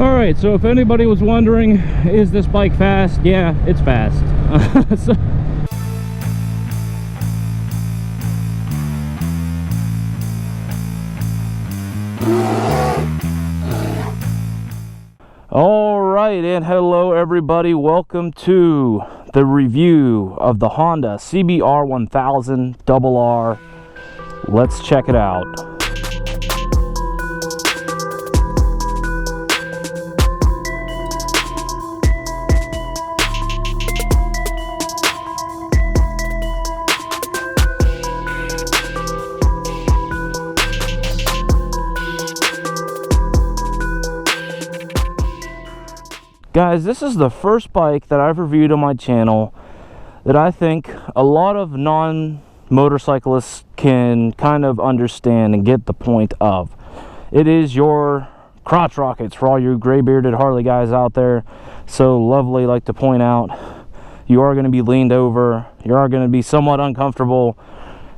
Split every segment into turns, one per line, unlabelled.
Alright, so if anybody was wondering, is this bike fast? Yeah, it's fast. Alright, and hello everybody. Welcome to the review of the Honda CBR 1000 RR. Let's check it out. Guys, this is the first bike that I've reviewed on my channel that I think a lot of non-motorcyclists can kind of understand and get the point of. It is your crotch rockets for all you gray-bearded Harley guys out there. So lovely, like to point out, you are going to be leaned over, you are going to be somewhat uncomfortable,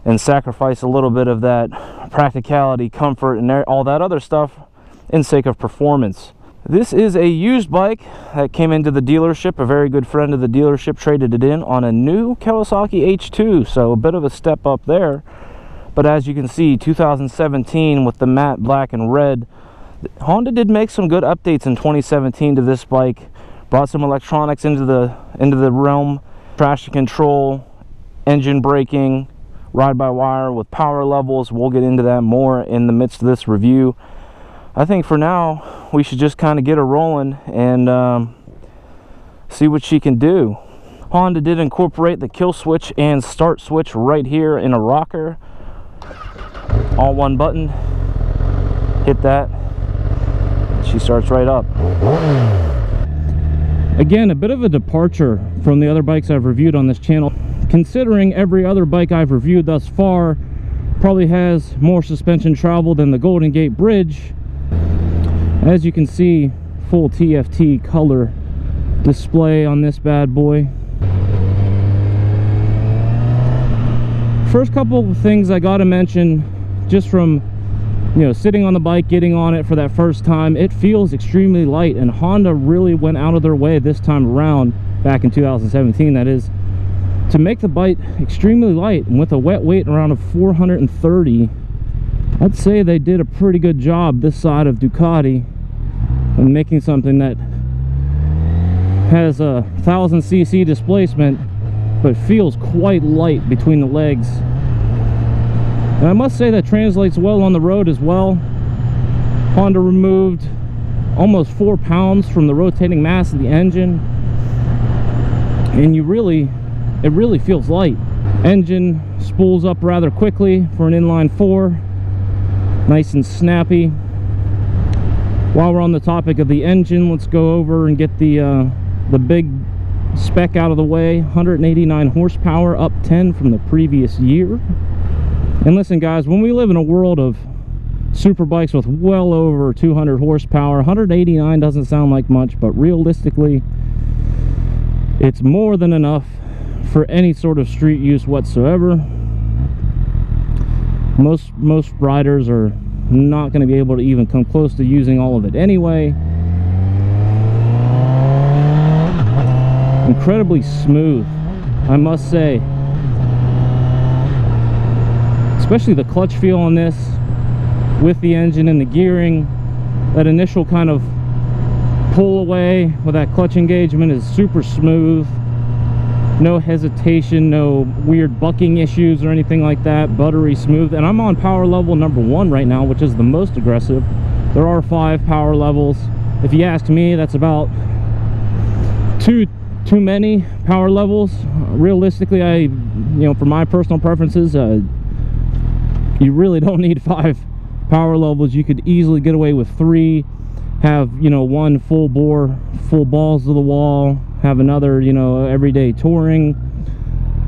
and sacrifice a little bit of that practicality, comfort, and all that other stuff in sake of performance. This is a used bike that came into the dealership. A very good friend of the dealership traded it in on a new Kawasaki H2, so a bit of a step up there. But as you can see, 2017 with the matte black and red, Honda did make some good updates in 2017 to this bike. Brought some electronics into the realm, traction control, engine braking, ride-by-wire with power levels. We'll get into that more in the midst of this review. I think for now, we should just kind of get her rolling and see what she can do. Honda did incorporate the kill switch and start switch right here in a rocker. All one button. Hit that. She starts right up. Again, a bit of a departure from the other bikes I've reviewed on this channel. Considering every other bike I've reviewed thus far probably has more suspension travel than the Golden Gate Bridge. As you can see, full TFT color display on this bad boy. First couple of things I gotta mention, just from sitting on the bike, getting on it for that first time, it feels extremely light, and Honda really went out of their way this time around, back in 2017 that is, to make the bike extremely light. And with a wet weight around of 430, I'd say they did a pretty good job this side of Ducati in making something that has a 1000cc displacement but feels quite light between the legs. And I must say that translates well on the road as well. Honda removed almost 4 pounds from the rotating mass of the engine, and it really feels light. Engine spools up rather quickly for an inline 4. Nice and snappy. While we're on the topic of the engine, let's go over and get the big spec out of the way. 189 horsepower, up 10 from the previous year. And listen guys, when we live in a world of super bikes with well over 200 horsepower, 189 doesn't sound like much, but realistically it's more than enough for any sort of street use whatsoever. Most riders are not going to be able to even come close to using all of it anyway. Incredibly smooth, I must say. Especially the clutch feel on this with the engine and the gearing. That initial kind of pull away with that clutch engagement is super smooth. No hesitation, no weird bucking issues or anything like that. Buttery smooth. And I'm on power level number 1 right now, which is the most aggressive. There are 5 power levels. If you ask me, that's about too many power levels. Realistically, for my personal preferences, you really don't need 5 power levels. You could easily get away with 3. Have, one full bore, full balls to the wall. Have another, everyday touring,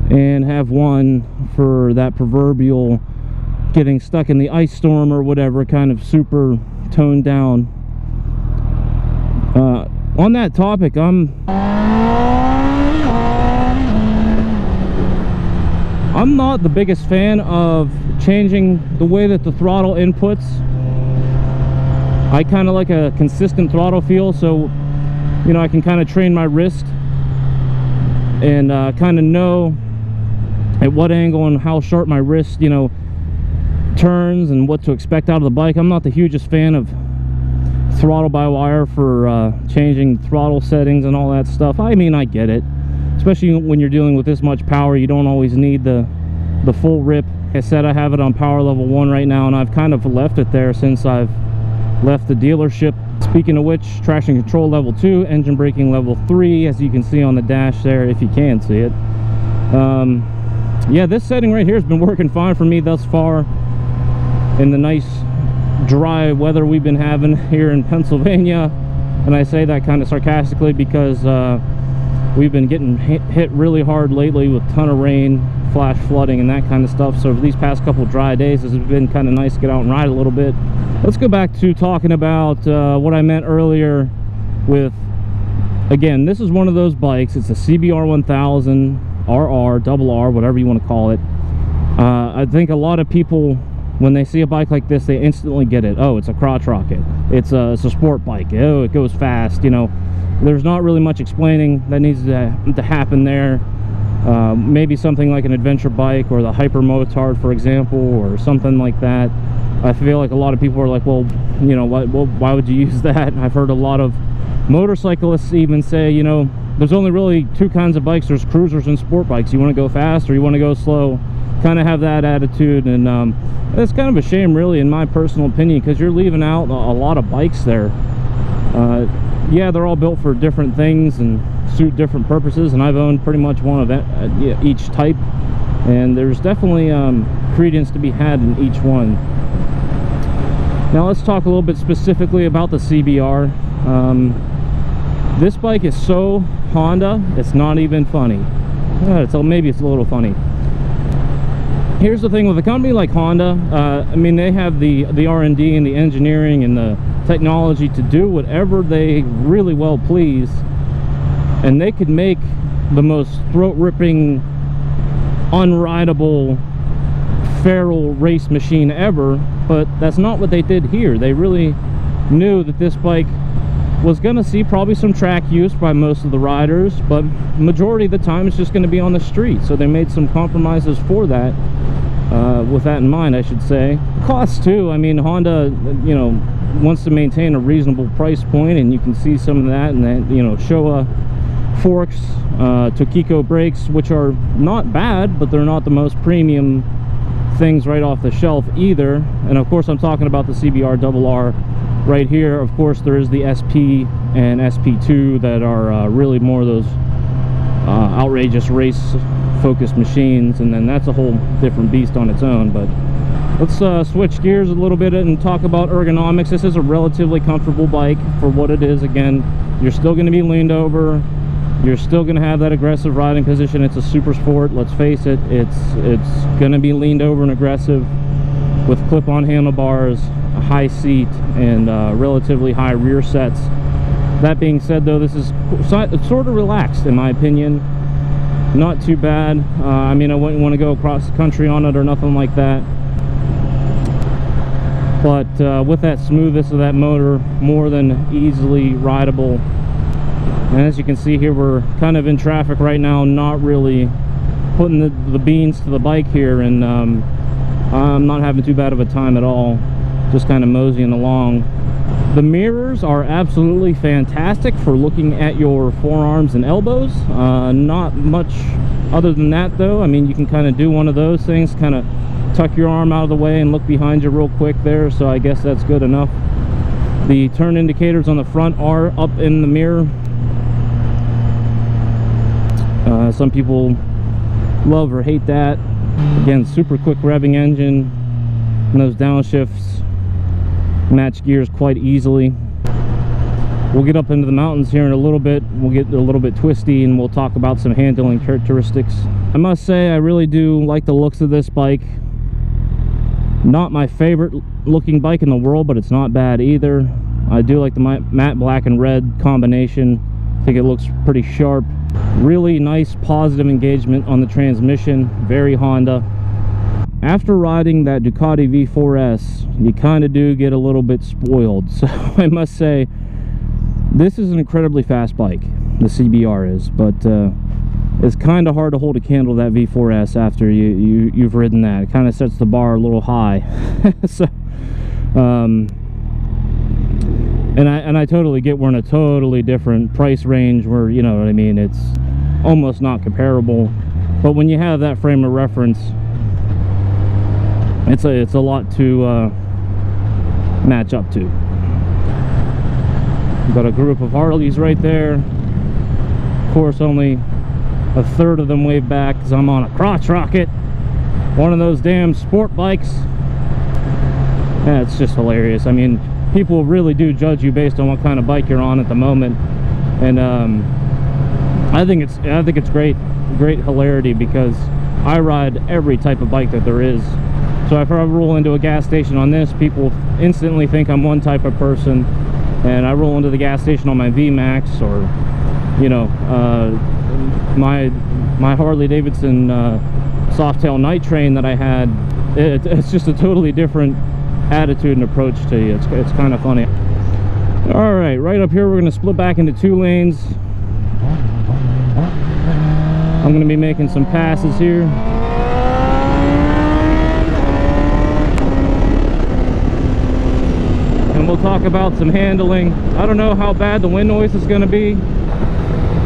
and have one for that proverbial getting stuck in the ice storm or whatever, kind of super toned down. On that topic, I'm not the biggest fan of changing the way that the throttle inputs I kind of like a consistent throttle feel, so you know, I can kind of train my wrist and kind of know at what angle and how sharp my wrist, you know, turns and what to expect out of the bike. I'm not the hugest fan of throttle by wire for changing throttle settings and all that stuff. I mean, I get it, especially when you're dealing with this much power. You don't always need the full rip. Like I said, I have it on power level 1 right now, and I've kind of left it there since I've left the dealership. Speaking of which, traction control level 2, engine braking level 3, as you can see on the dash there, if you can see it. Yeah, this setting right here has been working fine for me thus far in the nice dry weather we've been having here in Pennsylvania. And I say that kind of sarcastically because we've been getting hit really hard lately with a ton of rain, flash flooding, and that kind of stuff. So for these past couple dry days, it's been kind of nice to get out and ride a little bit. Let's go back to talking about what I meant earlier with, again, this is one of those bikes. It's a CBR 1000 RR, double R, whatever you want to call it. I think a lot of people, when they see a bike like this, they instantly get it. Oh, it's a crotch rocket. It's a sport bike. Oh, it goes fast. You know, there's not really much explaining that needs to happen there. Maybe something like an adventure bike or the Hyper Motard, for example, or something like that. I feel like a lot of people are like, well, you know, why would you use that? I've heard a lot of motorcyclists even say, you know, there's only really 2 kinds of bikes. There's cruisers and sport bikes. You want to go fast or you want to go slow. Kind of have that attitude, and that's kind of a shame, really, in my personal opinion, because you're leaving out a lot of bikes there. Yeah, they're all built for different things and suit different purposes, and I've owned pretty much one of each type, and there's definitely credence to be had in each one. Now let's talk a little bit specifically about the CBR. This bike is so Honda, it's not even funny. Maybe it's a little funny. Here's the thing with a company like Honda. I mean, they have the R&D and the engineering and the technology to do whatever they really well please, and they could make the most throat-ripping, unrideable, feral race machine ever, but that's not what they did here. They really knew that this bike was going to see probably some track use by most of the riders, but majority of the time it's just going to be on the street, so they made some compromises for that. With that in mind, I should say. Costs too. I mean, Honda, you know, wants to maintain a reasonable price point, and you can see some of that in that, you know, Showa forks, Tokiko brakes, which are not bad, but they're not the most premium things right off the shelf either. And of course, I'm talking about the CBR double R right here. Of course, there is the SP and SP2 that are really more of those outrageous race focused machines, and then that's a whole different beast on its own. But let's switch gears a little bit and talk about ergonomics. This is a relatively comfortable bike for what it is. Again, you're still going to be leaned over, you're still going to have that aggressive riding position. It's a super sport, let's face it. It's going to be leaned over and aggressive with clip-on handlebars, a high seat, and relatively high rear sets. That being said, though, this is sort of relaxed in my opinion. Not too bad. I mean, I wouldn't want to go across the country on it or nothing like that, but with that smoothness of that motor, more than easily rideable. And as you can see here, we're kind of in traffic right now, not really putting the beans to the bike here, and I'm not having too bad of a time at all, just kind of moseying along. The mirrors are absolutely fantastic for looking at your forearms and elbows. Not much other than that, though. I mean, you can kind of do one of those things, kind of tuck your arm out of the way and look behind you real quick there, so I guess that's good enough. The turn indicators on the front are up in the mirror. Some people love or hate that. Again, super quick revving engine, and those downshifts match gears quite easily. We'll get up into the mountains here in a little bit. We'll get a little bit twisty, and we'll talk about some handling characteristics. I must say, I really do like the looks of this bike. Not my favorite looking bike in the world, but it's not bad either. I do like the matte black and red combination. I think it looks pretty sharp. Really nice positive engagement on the transmission, very Honda. after riding that Ducati V4S, you kind of do get a little bit spoiled. So I must say, this is an incredibly fast bike, the CBR is, but it's kind of hard to hold a candle to that V4S after you've ridden that. It kind of sets the bar a little high. So and I totally get we're in a totally different price range where, you know what I mean, it's almost not comparable. But when you have that frame of reference, it's a lot to match up to. We've got a group of Harleys right there. Of course, only a third of them wave back because I'm on a crotch rocket, one of those damn sport bikes. Yeah, it's just hilarious. I mean, people really do judge you based on what kind of bike you're on at the moment, and I think it's great hilarity, because I ride every type of bike that there is. So if I roll into a gas station on this, people instantly think I'm one type of person, and I roll into the gas station on my VMAX, or, you know, my Harley Davidson Softail Night Train that I had, it's just a totally different attitude and approach to you. It's kind of funny. All right up here we're going to split back into 2 lanes. I'm going to be making some passes here. And we'll talk about some handling. I don't know how bad the wind noise is going to be.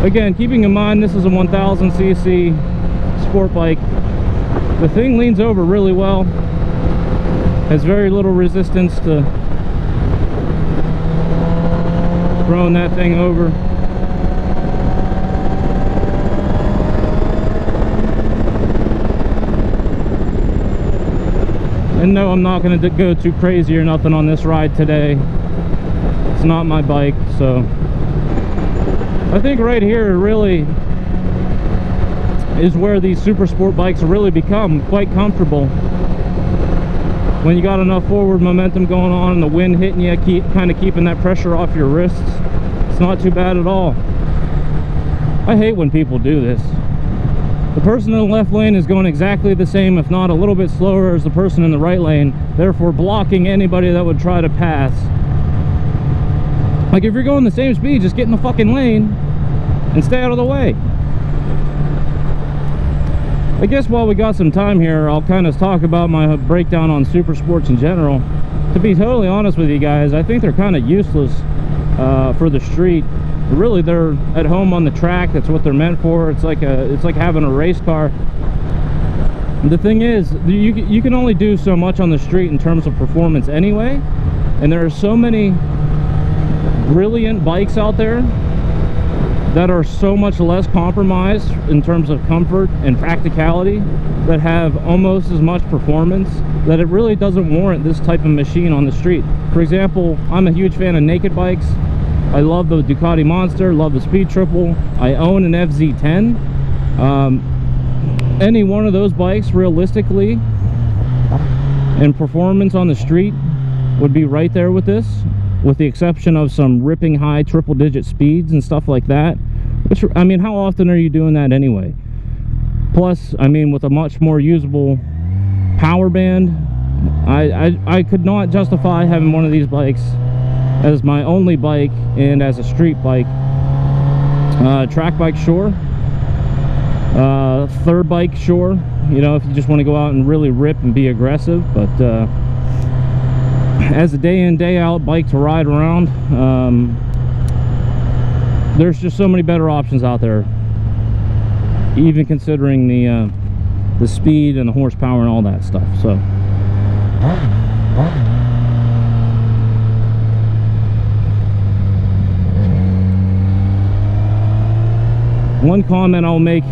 Again, keeping in mind this is a 1000cc sport bike. The thing leans over really well. Has very little resistance to throwing that thing over. And no, I'm not going to go too crazy or nothing on this ride today. It's not my bike, so I think right here really is where these super sport bikes really become quite comfortable. When you got enough forward momentum going on and the wind hitting you, kind of keeping that pressure off your wrists, it's not too bad at all. I hate when people do this. The person in the left lane is going exactly the same, if not a little bit slower, as the person in the right lane, therefore blocking anybody that would try to pass. Like, if you're going the same speed, just get in the fucking lane and stay out of the way. I guess while we got some time here, I'll kind of talk about my breakdown on super sports in general. To be totally honest with you guys, I think they're kind of useless for the street. Really, they're at home on the track. That's what they're meant for. It's like having a race car. The thing is, you can only do so much on the street in terms of performance anyway, and there are so many brilliant bikes out there that are so much less compromised in terms of comfort and practicality, that have almost as much performance, that it really doesn't warrant this type of machine on the street. For example, I'm a huge fan of naked bikes. I love the Ducati Monster, love the Speed Triple. I own an FZ10. Any one of those bikes, realistically, in performance on the street, would be right there with this, with the exception of some ripping high triple-digit speeds and stuff like that. Which, I mean, how often are you doing that anyway? Plus, I mean, with a much more usable power band, I could not justify having one of these bikes as my only bike and as a street bike. Track bike, sure. Third bike, sure. You know, if you just want to go out and really rip and be aggressive. But as a day in, day out bike to ride around, there's just so many better options out there, even considering the speed and the horsepower and all that stuff. So one comment I'll make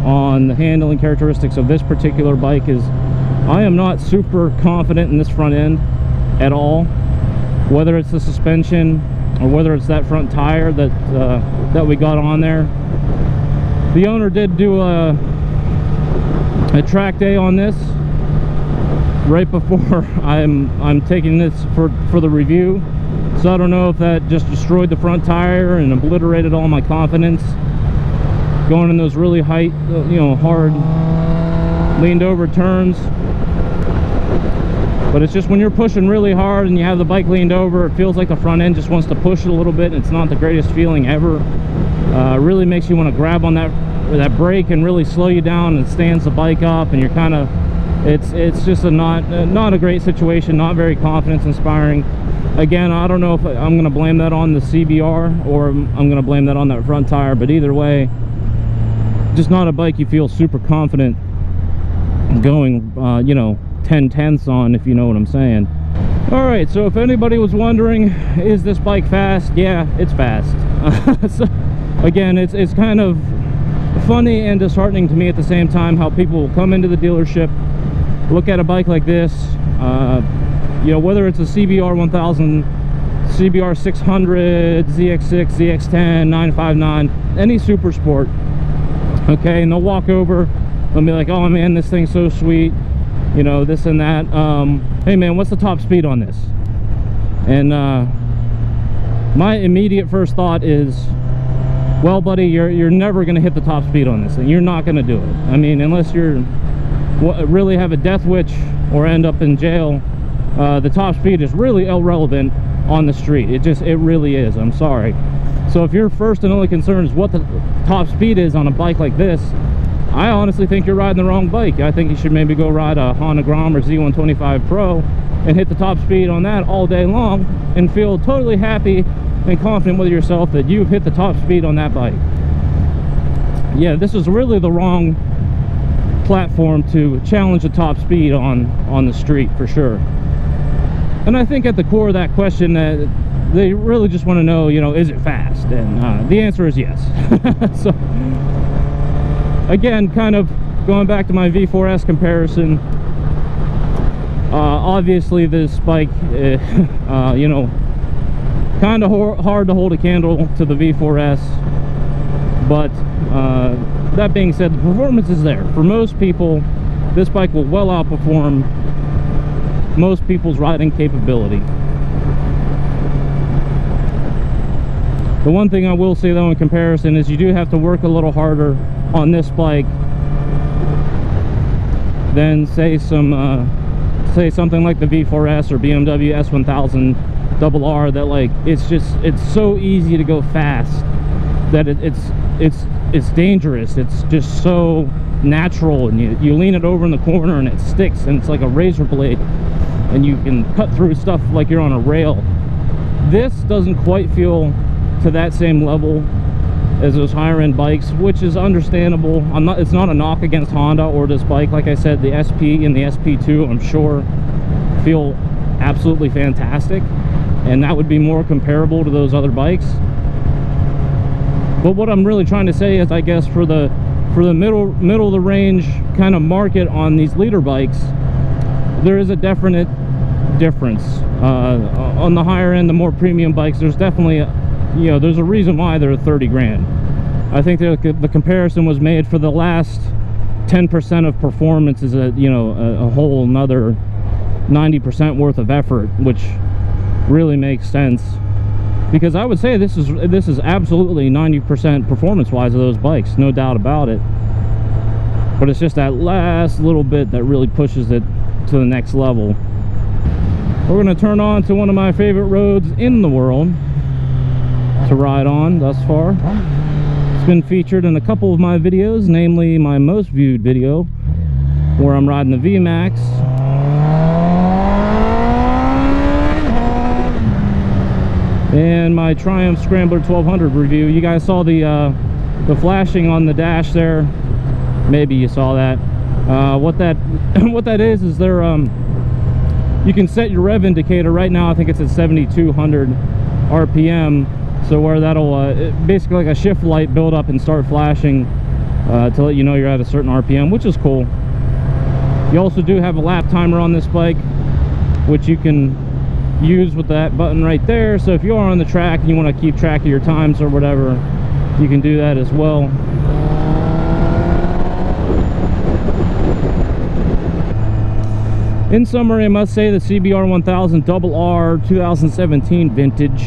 on the handling characteristics of this particular bike is I am not super confident in this front end at all, whether it's the suspension or whether it's that front tire that we got on there. The owner did do a track day on this right before I'm taking this for the review, so I don't know if that just destroyed the front tire and obliterated all my confidence going in those really hard leaned over turns. But it's just when you're pushing really hard and you have the bike leaned over, it feels like the front end just wants to push it a little bit, and it's not the greatest feeling ever. Really makes you want to grab on that brake and really slow you down, and stands the bike up, and you're kind of, it's just a not a great situation, not very confidence inspiring. Again, I don't know if I'm going to blame that on the CBR or I'm going to blame that on that front tire, but either way, just not a bike you feel super confident going, you know, 10/10ths on, if you know what I'm saying. All right, so if anybody was wondering, is this bike fast? Yeah, it's fast. So, again, it's kind of funny and disheartening to me at the same time how people will come into the dealership, look at a bike like this, you know, whether it's a CBR 1000, CBR 600, ZX6, ZX10, 959, any super sport, okay, and they'll walk over and be like, oh man, this thing's so sweet, you know, this and that. Hey man, what's the top speed on this? And my immediate first thought is, well buddy, you're never going to hit the top speed on this, and you're not going to do it. I mean, unless you're really have a death wish or end up in jail, the top speed is really irrelevant on the street. It really is. I'm sorry. So if your first and only concern is what the top speed is on a bike like this, I honestly think you're riding the wrong bike. I think you should maybe go ride a Honda Grom or Z125 Pro and hit the top speed on that all day long and feel totally happy and confident with yourself that you've hit the top speed on that bike. Yeah, this is really the wrong platform to challenge the top speed on the street, for sure. And I think at the core of that question, they really just want to know, you know, is it fast? And the answer is yes. So again, kind of going back to my V4S comparison, obviously this bike, you know, kind of hard to hold a candle to the V4S, but that being said, the performance is there. For most people, this bike will well outperform most people's riding capability. The one thing I will say though in comparison is you do have to work a little harder on this bike than say something like the V4S or BMW S1000 RR, that like it's so easy to go fast that it's dangerous. It's just so natural, and you lean it over in the corner and it sticks, and it's like a razor blade, and you can cut through stuff like you're on a rail. This doesn't quite feel to that same level as those higher end bikes, which is understandable. It's not a knock against Honda or this bike. Like I said, the SP and the SP2 I'm sure feel absolutely fantastic, and that would be more comparable to those other bikes. But what I'm really trying to say is, I guess for the middle of the range kind of market on these leader bikes, there is a definite difference. On the higher end, the more premium bikes, there's definitely you know, there's a reason why they're 30 grand. I think the comparison was made for the last 10% of performance is a whole another 90% worth of effort, which really makes sense, because I would say this is absolutely 90% performance wise of those bikes, no doubt about it. But it's just that last little bit that really pushes it to the next level. We're going to turn on to one of my favorite roads in the world to ride on thus far. It's been featured in a couple of my videos, namely my most viewed video where I'm riding the VMAX, and my Triumph Scrambler 1200 review. You guys saw the flashing on the dash there. Maybe you saw that. What that is there you can set your rev indicator. Right now I think it's at 7200 RPM, so where that'll basically like a shift light build up and start flashing to let you know you're at a certain RPM, which is cool. You also do have a lap timer on this bike, which you can use with that button right there. So if you are on the track and you want to keep track of your times or whatever, you can do that as well. In summary, I must say the CBR 1000 RR 2017 vintage,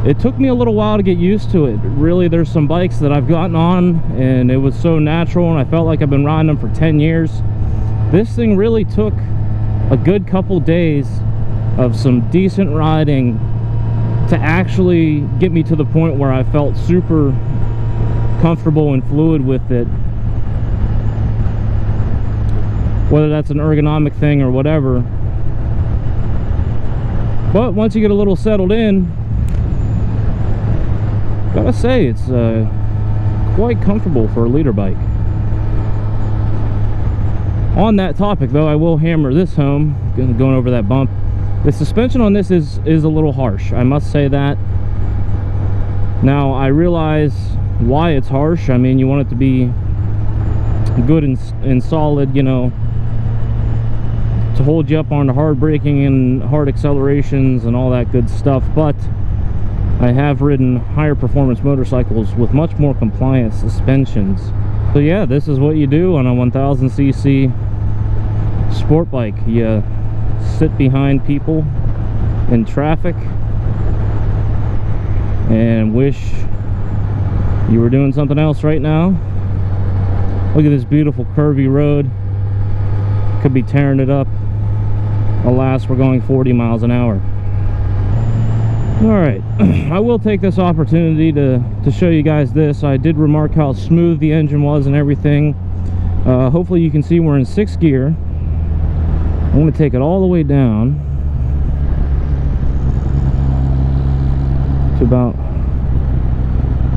it took me a little while to get used to it. Really, there's some bikes that I've gotten on and it was so natural and I felt like I've been riding them for 10 years. This thing really took a good couple days of some decent riding to actually get me to the point where I felt super comfortable and fluid with it. Whether that's an ergonomic thing or whatever. But once you get a little settled in, gotta say it's quite comfortable for a leader bike. On that topic though, I will hammer this home, going over that bump. The suspension on this is a little harsh, I must say that. Now I realize why it's harsh. I mean, you want it to be good and solid, you know, to hold you up on the hard braking and hard accelerations and all that good stuff. But I have ridden higher performance motorcycles with much more compliant suspensions. So yeah, this is what you do on a 1000cc sport bike. You sit behind people in traffic and wish you were doing something else right now. Look at this beautiful curvy road. Could be tearing it up. Alas, we're going 40 miles an hour. Alright, I will take this opportunity to show you guys this. I did remark how smooth the engine was and everything. Hopefully you can see we're in 6th gear. I'm going to take it all the way down to about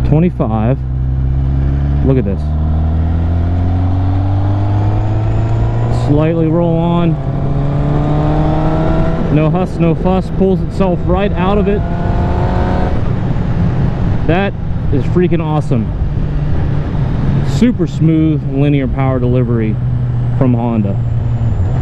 25. Look at this. Slightly roll on. No huss, no fuss. Pulls itself right out of it. That is freaking awesome. Super smooth linear power delivery from Honda.